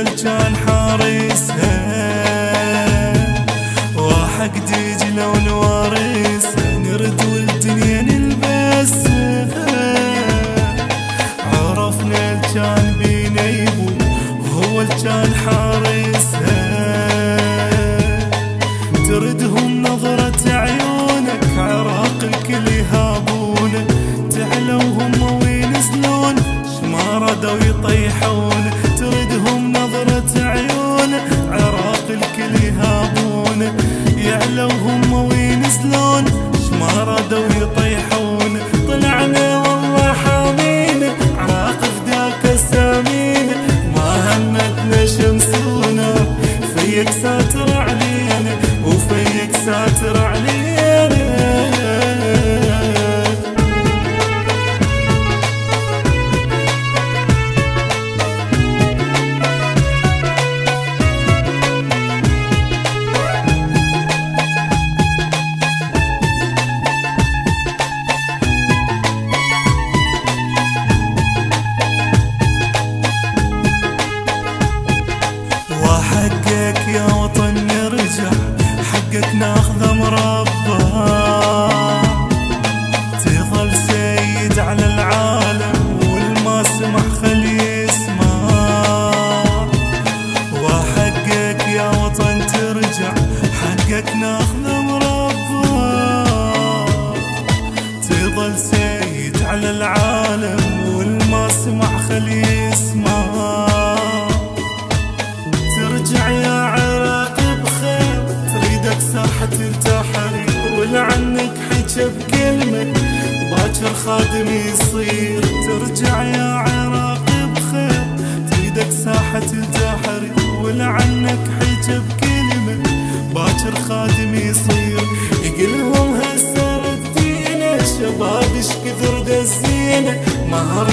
الجبل كان حارسها، وحق دجلة ونوارسها نرد والدنيا نلبسها. عرفنا الجان بينا يبو هو الجان حارسها، تردهم نظرة عيونك عراق الكل يهابونه، تعلوا هم وينزلون ما ردوا يطيحون، تردهم نظرة عيونه عراق الكل يهابونه، يعلوا هم وينزلون ما ردوا يطيحون. طلعنا والله حامينا عراق فداك اسامينا، ما همتنا شمسونا فيك ساتر علينا وفيك ساتر علينا. وحقك يا وطن نرجع، حقك ناخذ مربع، تظل سيد على العالم والما سمح خلي يسمع. وحقك يا وطن ترجع، حقك ناخذ مربع، تظل سيد على العالم والما سمح خلي يسمع. ترجع يا عراق بخير تريدك ساحة التحرير، ولعنك حكى بكلمة باكر خادم يصير. ترجع يا عراق بخير تريدك ساحة التحرير، ولعنك حكى بكلمة باكر خادم يصير. يقلهم هسه ردينا شباب ايش كثر دزينا، مهر